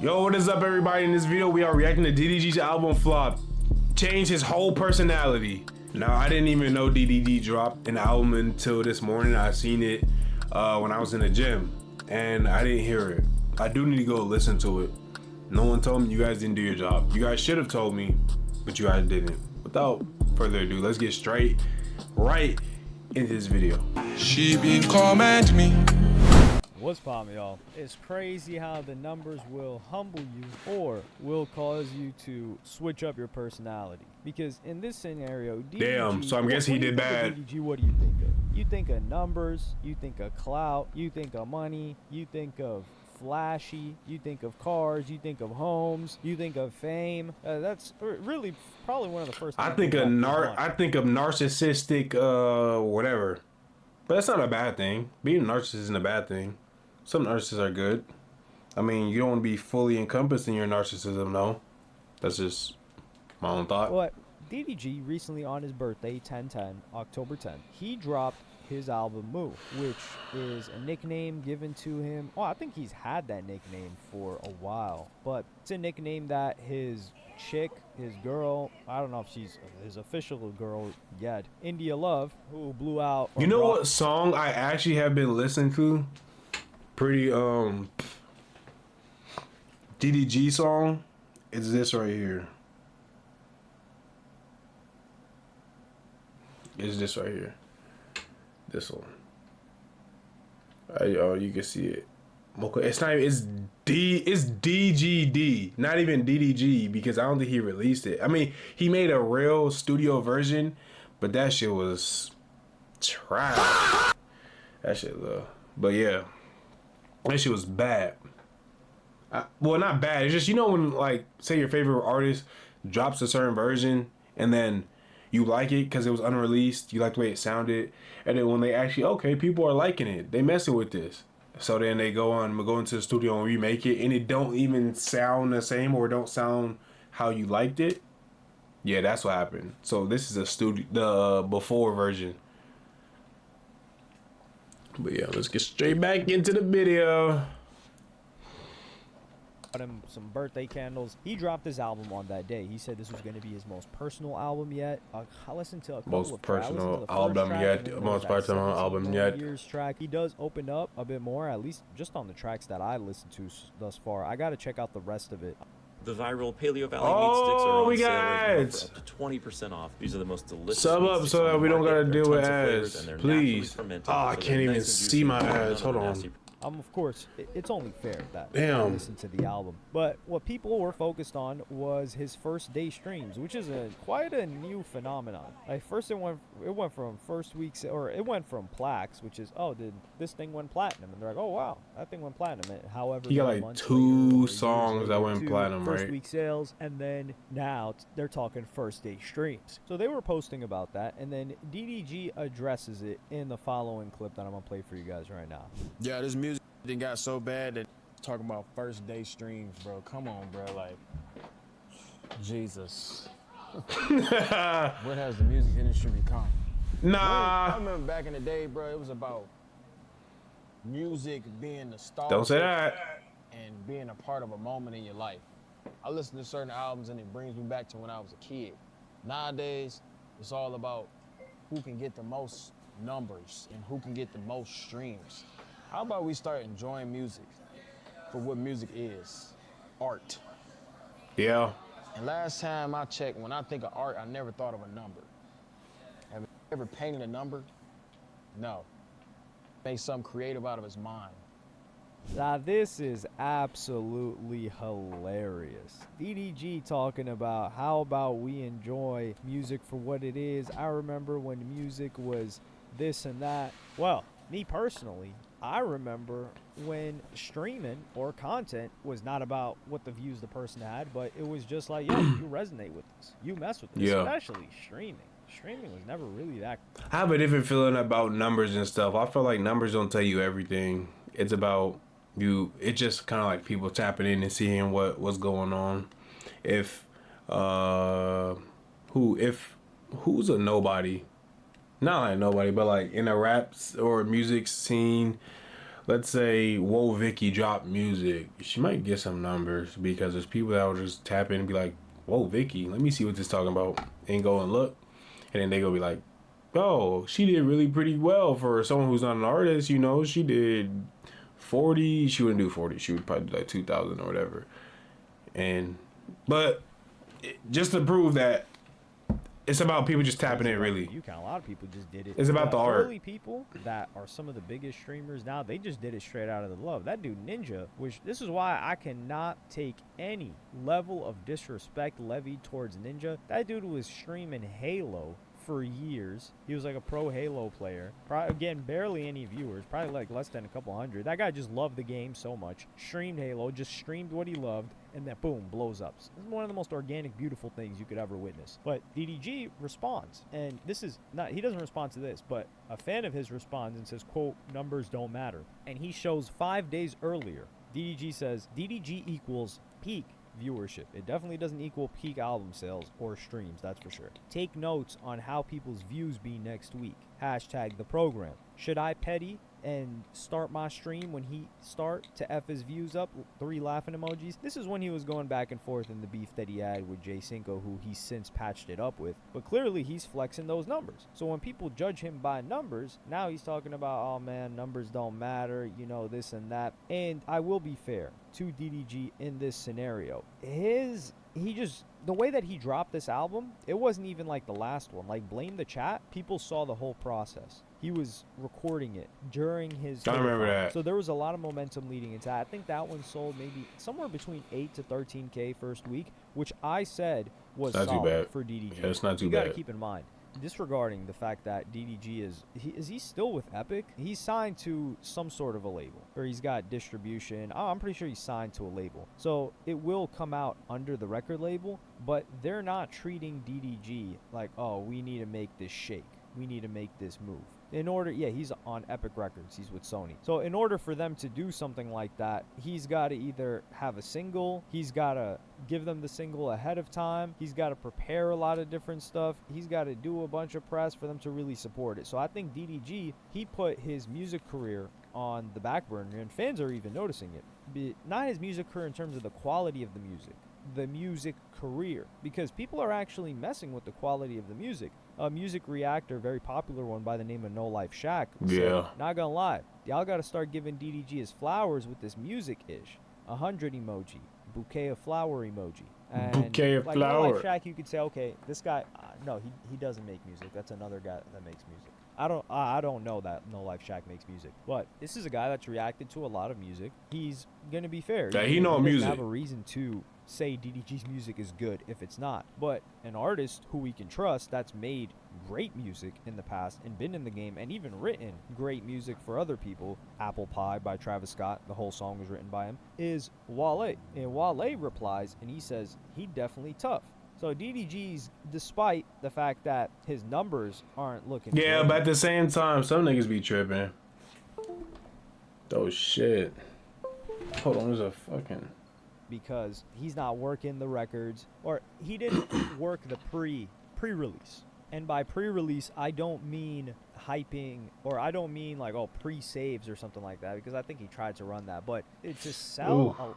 Yo, what is up, everybody? In this video, we are reacting to DDG's album Flop. Changed his whole personality. Now, I didn't even know DDG dropped an album until this morning. I seen it when I was in the gym, and I didn't hear it. I do need to go listen to it. No one told me. You guys didn't do your job. You guys should have told me, but you guys didn't. Without further ado, let's get straight right into this video. She been comment me. What's poppin', y'all? It's crazy how the numbers will humble you or will cause you to switch up your personality. Because in this scenario, DDG, damn, so I'm guessing he did bad. DDG, what do you think of? You think of numbers, you think of clout, you think of money, you think of flashy, you think of cars, you think of homes, you think of fame. That's really probably one of the first things I think of narcissistic whatever. But that's not a bad thing. Being a narcissist isn't a bad thing. Some narcissists are good. I mean, you don't want to be fully encompassed in your narcissism, no. That's just my own thought. But DDG recently on his birthday, 10/10, October 10th, he dropped his album Moo, which is a nickname given to him. Oh, I think he's had that nickname for a while, but it's a nickname that his chick, his girl, I don't know if she's his official girl yet, India Love, who blew out. You know what song I actually have been listening to? Pretty DDG song is this right here. It's this right here. This one. Oh, you can see it. It's not even, it's DGD, not even DDG, because I don't think he released it. I mean, he made a real studio version, but that shit was trash. That shit, but yeah, that shit was bad. Well, not bad. It's just, you know, when, like, say your favorite artist drops a certain version and then you like it because it was unreleased, you like the way it sounded, and then when they actually, okay, people are liking it, they messing with this, so then they go into the studio and remake it, and it don't even sound the same, or don't sound how you liked it. Yeah, that's what happened. So this is the before version. But yeah, let's get straight back into the video. Him some birthday candles. He dropped his album on that day. He said this was going to be his most personal album yet. I listened to a couple most of personal album yet. Most personal album yet. Years track. He does open up a bit more, at least just on the tracks that I listened to thus far. I got to check out the rest of it. The viral Paleo Valley meat sticks are on sale right now for up to 20% off. These are the most delicious. Sub up so that we don't gotta deal with ads, please. Oh, I can't even see my ads. Hold on. Of course, it's only fair that I listen to the album. But what people were focused on was his first day streams, which is quite a new phenomenon. Like, first it went from first week's, or it went from plaques, which is, oh, this thing went platinum, and they're like, oh wow, that thing went platinum. And however, he got like 2 songs that went platinum, right? First week sales, and then now they're talking first day streams. So they were posting about that, and then DDG addresses it in the following clip that I'm gonna play for you guys right now. Yeah, this music it got so bad that talking about first day streams, bro. Come on, bro. Like, Jesus. What has the music industry become? Nah. I remember back in the day, bro, it was about music being nostalgic. Don't say that. And being a part of a moment in your life. I listen to certain albums and it brings me back to when I was a kid. Nowadays, it's all about who can get the most numbers and who can get the most streams. How about we start enjoying music for what music is? Art. Yeah. And last time I checked, when I think of art, I never thought of a number. Have you ever painted a number? No. Made something creative out of his mind. Now this is absolutely hilarious. DDG talking about how about we enjoy music for what it is. I remember when music was this and that. Well, me personally, I remember when streaming or content was not about what the views the person had, but it was just like, yo, you resonate with this, you mess with this, especially streaming. Streaming was never really that. I have a different feeling about numbers and stuff. I feel like numbers don't tell you everything. It's about you. It's just kind of like people tapping in and seeing what's going on. If who's a nobody? Not like nobody, but like in a rap or music scene, let's say Whoa Vicky dropped music, she might get some numbers because there's people that will just tap in and be like, whoa Vicky, let me see what this talking about, and go and look, and then they go be like, oh, she did really pretty well for someone who's not an artist. You know, she did 40. She wouldn't do 40. She would probably do like 2,000 or whatever. But just to prove that it's about people just tapping in, really. You count a lot of people just did it. It's about the art. Early people that are some of the biggest streamers now, they just did it straight out of the love. That dude Ninja, which this is why I cannot take any level of disrespect levied towards Ninja. That dude was streaming Halo for years. He was like a pro Halo player. Again, barely any viewers, probably like less than a couple hundred. That guy just loved the game so much. Streamed Halo, just streamed what he loved, and then boom, blows up. This is one of the most organic, beautiful things you could ever witness. But DDG responds, and this is not, he doesn't respond to this, but a fan of his responds and says, quote, numbers don't matter. And he shows 5 days earlier. DDG says, DDG equals peak viewership. It definitely doesn't equal peak album sales or streams, that's for sure. Take notes on how people's views be next week. Hashtag the program. Should I petty and start my stream when he start to F his views up? 3 laughing emojis. This is when he was going back and forth in the beef that he had with Jay Cinco, who he's since patched it up with. But clearly he's flexing those numbers. So when people judge him by numbers, now he's talking about, oh man, numbers don't matter, you know, this and that. And I will be fair to DDG in this scenario. The way that he dropped this album, it wasn't even like the last one. Like Blame the Chat, people saw the whole process. He was recording it during his... I remember that. So there was a lot of momentum leading into that. I think that one sold maybe somewhere between 8 to 13K first week, which I said was solid for DDG. Yeah, it's not too you bad. You got to keep in mind, disregarding the fact that DDG is he still with Epic? He's signed to some sort of a label, or he's got distribution. I'm pretty sure he's signed to a label. So it will come out under the record label, but they're not treating DDG like, oh, we need to make this shake. We need to make this move. He's on Epic Records. He's with Sony. So in order for them to do something like that, he's got to either have a single, he's got to give them the single ahead of time, he's got to prepare a lot of different stuff, he's got to do a bunch of press for them to really support it. So I think DDG, he put his music career on the back burner, and fans are even noticing it. Not his music career in terms of the quality of the music career, because people are actually messing with the quality of the music. A music reactor, very popular one by the name of No Life Shack, said, not gonna lie, y'all gotta start giving DDG his flowers with this music-ish. 100 emoji, bouquet of flower emoji. And bouquet of like flower. No Life Shack, you could say, okay, this guy, no, he doesn't make music. That's another guy that makes music. I don't know that No Life Shack makes music, but this is a guy that's reacted to a lot of music. He's gonna be fair. Yeah, he know music. Doesn't have a reason to say DDG's music is good if it's not. But an artist who we can trust that's made great music in the past and been in the game and even written great music for other people, Apple Pie by Travis Scott, the whole song was written by him, is Wale. And Wale replies and he says he definitely tough. So DDG's, despite the fact that his numbers aren't looking good, but at the same time, some niggas be tripping. Oh shit. Hold on, there's a fucking... Because he's not working the records, or he didn't work the pre-release. And by pre-release, I don't mean hyping, or I don't mean like, oh, pre-saves or something like that, because I think he tried to run that. But to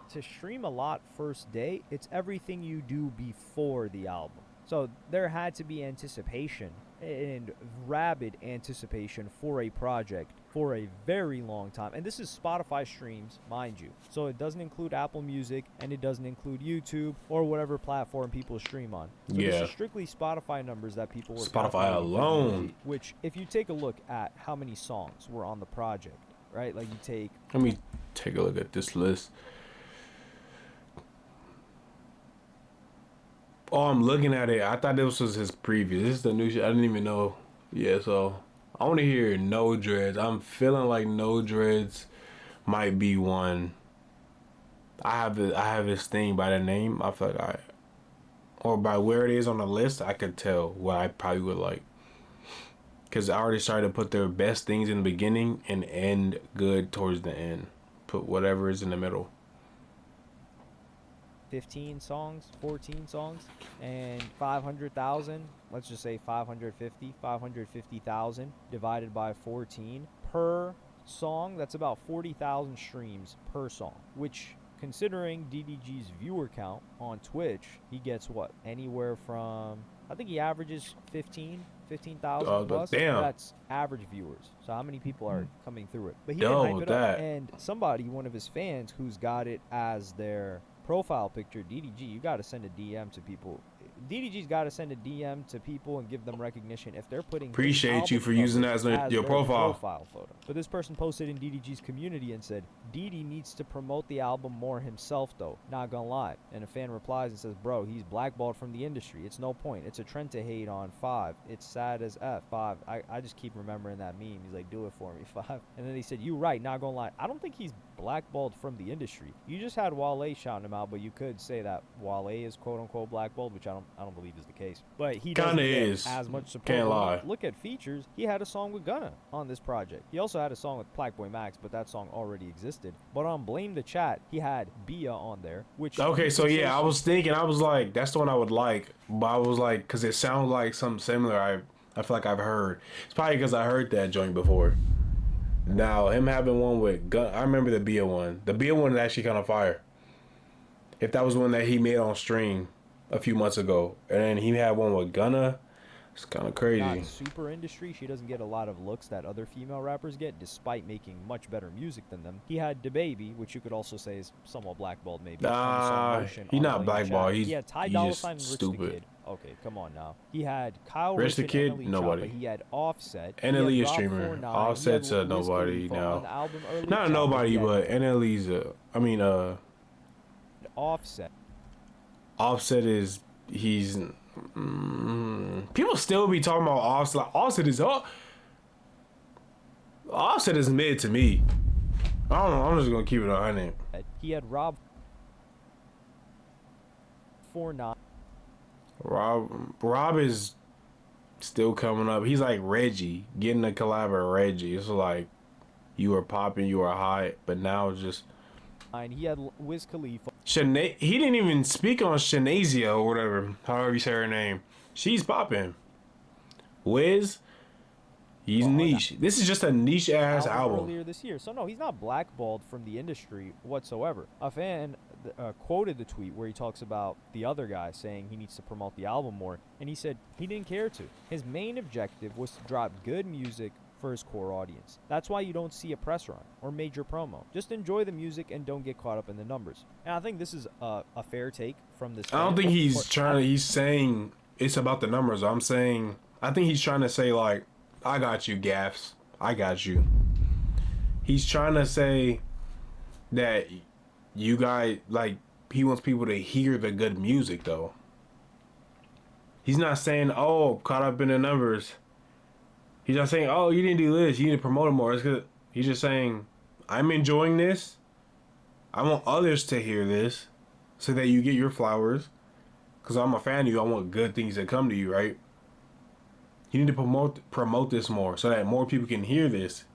to stream a lot first day, it's everything you do before the album. So there had to be anticipation, and rabid anticipation for a project for a very long time. And this is Spotify streams, mind you. So it doesn't include Apple Music, and it doesn't include YouTube or whatever platform people stream on. So this is strictly Spotify numbers that people were Spotify alone. Which, if you take a look at how many songs were on the project, right? Like you take... Let me take a look at this list. Oh, I'm looking at it. I thought this was his previous. This is the new shit. I didn't even know. Yeah, so I want to hear No Dreads. I'm feeling like No Dreads might be one. I have this thing by the name. I feel like or by where it is on the list, I could tell what I probably would like. Because I already started to put their best things in the beginning and end good towards the end. Put whatever is in the middle. 15 songs, 14 songs, and 500,000, let's just say 550,000 divided by 14 per song, that's about 40,000 streams per song, which, considering DDG's viewer count on Twitch, he gets what? Anywhere from, I think he averages 15,000 plus. Damn. That's average viewers. So how many people are coming through it? But he Yo, didn't hype it up. that. And somebody, one of his fans, who's got it as their profile picture, DDG, you got to send a DM to people. DDG's got to send a DM to people and give them recognition if they're putting. Appreciate you for using that as your profile photo. But this person posted in DDG's community and said, DD needs to promote the album more himself though, not gonna lie. And a fan replies and says, bro, he's blackballed from the industry. It's no point. It's a trend to hate on 5. It's sad as F. 5. I just keep remembering that meme. He's like, do it for me, 5. And then he said, you right, not gonna lie. I don't think he's blackballed from the industry. You just had Wale shouting him out, but you could say that Wale is quote unquote blackballed, which I don't believe is the case. But he doesn't get as much support. Can't lie. Look at features. He had a song with Gunna on this project. He also had a song with Blackboy Max, but that song already existed. But on Blame the Chat, he had Bia on there, which okay. So yeah, I was thinking, I was like, that's the one I would like, but I was like, because it sounds like something similar. I feel like I've heard. It's probably because I heard that joint before. Now him having one with Gun, I remember the Bia one. The Bia one is actually kind of fire. If that was one that he made on stream a few months ago, and then he had one with Gunna, it's kind of crazy. Not super industry. She doesn't get a lot of looks that other female rappers get, despite making much better music than them. He had DaBaby, which you could also say is somewhat blackballed, maybe. He's not blackballed. He had Ty Dolla $ign and Rich the Kid. Okay, come on now. He had Kyle Rich the Kid, and nobody. He had Offset. NLE a streamer. Offset's a nobody now. Not a nobody, but NLE's a. I mean, Offset. Offset is people still be talking about Offset. Like, Offset is mid to me. I don't know. I'm just gonna keep it 100. He had Rob 49. Rob is still coming up. He's like Reggie, getting a collab with Reggie. It's like you were popping, you were hot, but now it's just. And he had Wiz Khalifa. He didn't even speak on Shanazia or whatever, however you say her name. She's popping. Wiz, he's niche. This is just a niche ass album. Earlier this year, so no, he's not blackballed from the industry whatsoever. A fan quoted the tweet where he talks about the other guy saying he needs to promote the album more, and he said he didn't care to. His main objective was to drop good music for his core audience. That's why you don't see a press run or major promo. Just enjoy the music and don't get caught up in the numbers. And I think this is a fair take from this. I don't think he's saying it's about the numbers. I think he's trying to say, like, I got you, Gaffs. I got you. He's trying to say that you guys, like, he wants people to hear the good music, though. He's not saying, oh, caught up in the numbers. He's not saying, oh, you didn't do this, you need to promote it more. It's 'cause he's just saying, I'm enjoying this. I want others to hear this so that you get your flowers. Because I'm a fan of you. I want good things to come to you, right? You need to promote this more so that more people can hear this.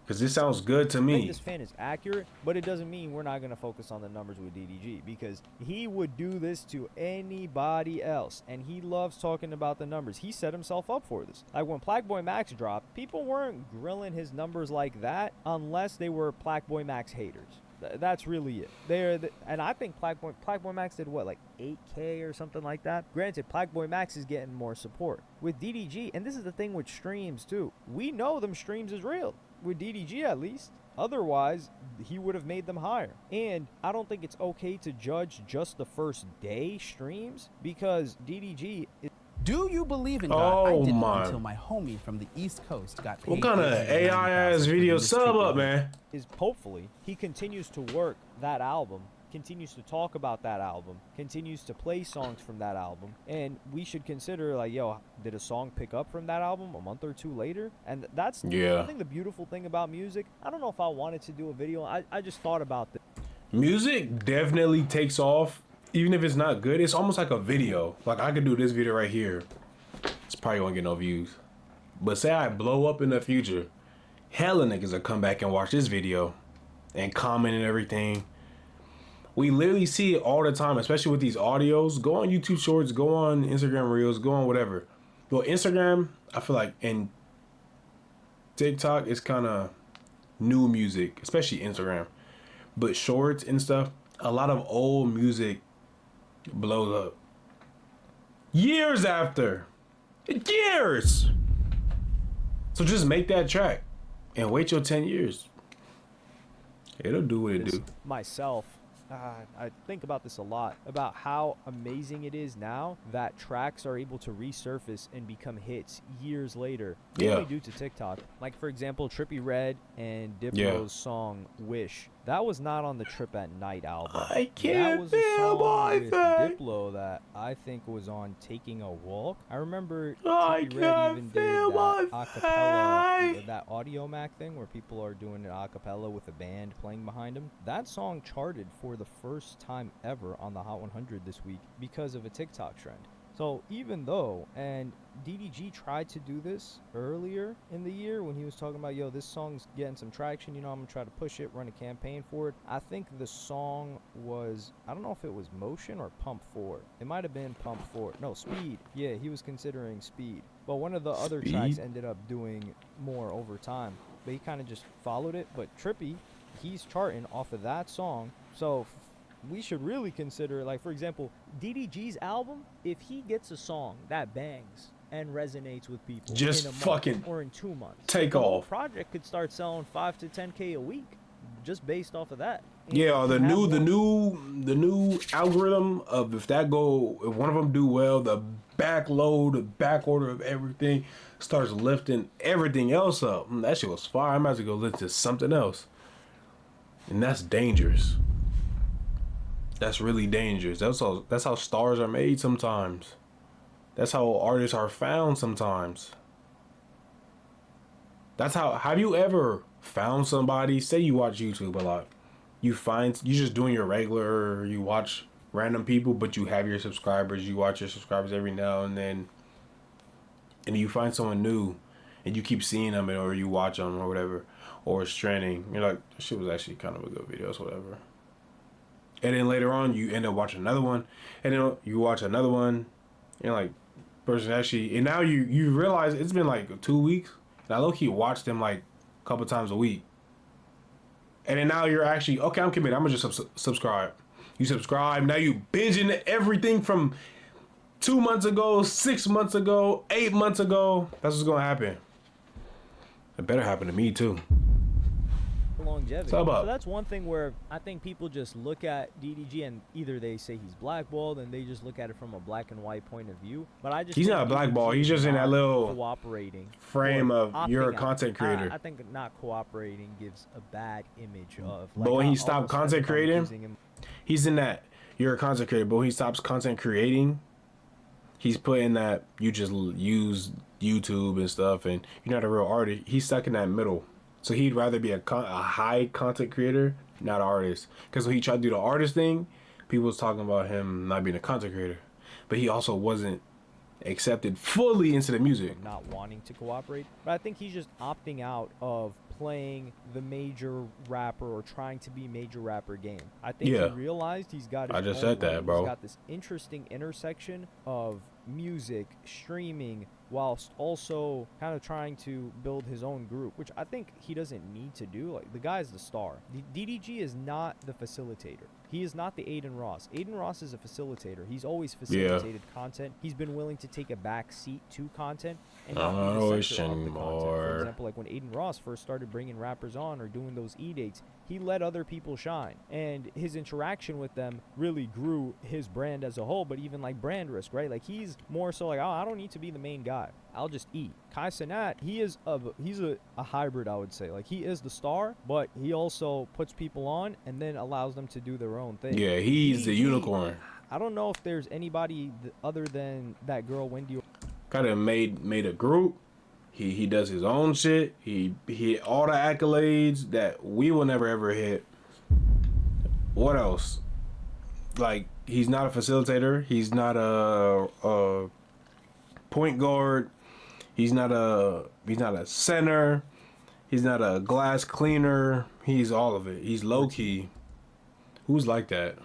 Because this sounds good to me. I think this fan is accurate, but it doesn't mean we're not going to focus on the numbers with DDG, because he would do this to anybody else, and he loves talking about the numbers. He set himself up for this. Like when Blackboy Max dropped, people weren't grilling his numbers like that unless they were Blackboy Max haters. That's really it. And I think Blackboy Max did what, like 8K or something like that. Granted, Blackboy Max is getting more support with DDG, and this is the thing with streams too. We know them streams is real with DDG at least. Otherwise, he would have made them higher. And I don't think it's okay to judge just the first day streams, because DDG is. Do you believe in God? I didn't until my homie from the East Coast got paid. What kind of AI ass video sub up, man? Is hopefully he continues to work that album, continues to talk about that album, continues to play songs from that album, and we should consider, like, yo, did a song pick up from that album a month or two later? And that's, I think, the beautiful thing about music. I don't know if I wanted to do a video. I just thought about this. Music definitely takes off. Even if it's not good, it's almost like a video. Like, I could do this video right here. It's probably gonna get no views. But say I blow up in the future, hella niggas will come back and watch this video and comment and everything. We literally see it all the time, especially with these audios. Go on YouTube Shorts, go on Instagram Reels, go on whatever. Well, Instagram, I feel like, and TikTok is kind of new music, especially Instagram. But shorts and stuff, a lot of old music blows up. Years after. Years! So just make that track and wait your 10 years. It'll do what it do. Myself, I think about this a lot, about how amazing it is now that tracks are able to resurface and become hits years later, mainly due to TikTok. Like, for example, Trippie Redd and Diplo's song Wish. That was not on the Trip at Night album. I can't That was a song with thing. Diplo that I think was on Taking a Walk. I remember I Trippie Redd even can't did feel that my acapella, face. that Audio Mac thing where people are doing an acapella with a band playing behind them. That song charted for the first time ever on the Hot 100 this week because of a TikTok trend. So even though, and DDG tried to do this earlier in the year when he was talking about, yo, this song's getting some traction, you know, I'm gonna try to push it, run a campaign for it. I think the song was, I don't know if it was Motion or Pump 4. It might have been Pump 4. No, Speed. Yeah, he was considering Speed. But one of the other tracks ended up doing more over time. But he kind of just followed it. But Trippie, he's charting off of that song. So we should really consider, like, for example, DDG's album, if he gets a song that bangs and resonates with people just in a fucking month or in 2 months, take the whole off. project could start selling 5 to 10K a week just based off of that. And Yeah, the you have new algorithm of if one of them do well, the back order of everything starts lifting everything else up. That shit was fire. I'm about to go listen to something else, and that's dangerous. That's really dangerous. That's how stars are made sometimes. That's how artists are found sometimes. That's how. Have you ever found somebody? Say you watch YouTube a lot. You just doing your regular. You watch random people, but you have your subscribers. You watch your subscribers every now and then. And you find someone new, and you keep seeing them, or you watch them, or whatever, or it's trending. You're like, this shit was actually kind of a good video, so whatever. And then later on, you end up watching another one, and then you watch another one, and like, person actually, and now you realize it's been like 2 weeks, and I low-key watch them like a couple times a week. And then now you're actually, okay, I'm committed, I'm gonna just subscribe. You subscribe, now you binging everything from 2 months ago, 6 months ago, 8 months ago. That's what's gonna happen. It better happen to me too. longevity. So that's one thing where I think people just look at DDG and either they say he's blackballed and they just look at it from a black and white point of view. But I just he's not blackballed. He's just in that little cooperating frame of you're a content creator. I think not cooperating gives a bad image of. Like, but when he stopped content creating, he's in that you're a content creator. But when he stops content creating, he's putting that you just use YouTube and stuff, and you're not a real artist. He's stuck in that middle. So he'd rather be a high content creator, not an artist. Because when he tried to do the artist thing, people was talking about him not being a content creator. But he also wasn't accepted fully into the music. Not wanting to cooperate. But I think he's just opting out of playing the major rapper or trying to be major rapper game. I think he realized he's got his I just own said that, lane. bro. He's got this interesting intersection of music, streaming, whilst also kind of trying to build his own group, which I think he doesn't need to do. Like, the guy's the star. DDG is not the facilitator. He is not the Aiden Ross. Aiden Ross is a facilitator. He's always facilitated content. He's been willing to take a back seat to content and not be the center of the content. For example, like when Aiden Ross first started bringing rappers on or doing those E-dates, he let other people shine. And his interaction with them really grew his brand as a whole, but even like brand risk, right? Like, he's more so like, oh, I don't need to be the main guy. I'll just eat. Kai Cenat, he's a hybrid, I would say. Like, he is the star, but he also puts people on and then allows them to do their own thing. Yeah, he's the unicorn. I don't know if there's anybody other than that girl Wendy. Kind of made a group. He does his own shit. He hit all the accolades that we will never ever hit. What else? Like, he's not a facilitator. He's not a point guard. He's not a center. He's not a glass cleaner. He's all of it. He's low key. Who's like that?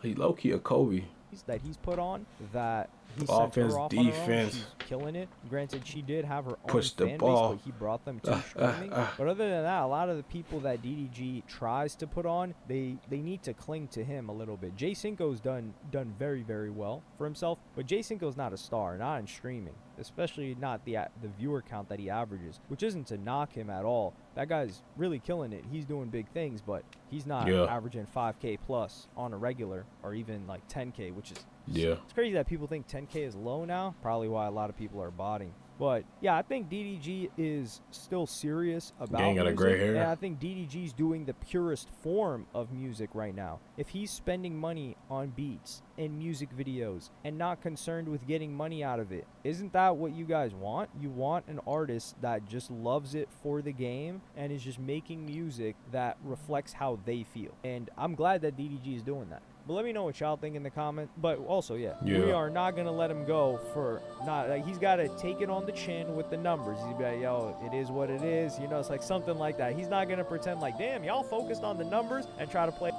He's low key a Kobe. That he's put on that he sent Offense, her off on her own. defense. She's killing it. Granted, she did have her own Push the fan ball. base, but he brought them to streaming. But other than that, a lot of the people that DDG tries to put on, they need to cling to him a little bit. Jay Cinco's done very, very well for himself, but Jay Cinco's not a star, not in streaming, especially not the viewer count that he averages, which isn't to knock him at all. That guy's really killing it. He's doing big things, but he's not averaging 5K plus on a regular, or even like 10K, which is it's crazy that people think 10K is low now. Probably why a lot of people are botting. But yeah, I think DDG is still serious about Gang got a music, gray hair. and I think DDG's doing the purest form of music right now. If he's spending money on beats and music videos and not concerned with getting money out of it, isn't that what you guys want? You want an artist that just loves it for the game and is just making music that reflects how they feel. And I'm glad that DDG is doing that. But let me know what y'all think in the comment. But also, we are not going to let him go for not, like, he's got to take it on the chin with the numbers. He's be like, yo, it is what it is. You know, it's like something like that. He's not going to pretend like, damn, y'all focused on the numbers and try to play.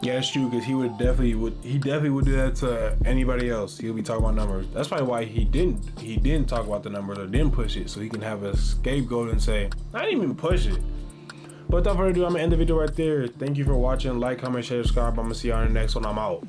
Yeah, it's true, because he definitely would do that to anybody else. He'll be talking about numbers. That's probably why he didn't talk about the numbers or didn't push it, so he can have a scapegoat and say, I didn't even push it. But without further ado, I'm gonna end the video right there. Thank you for watching. Like, comment, share, subscribe. I'm gonna see you on the next one. I'm out.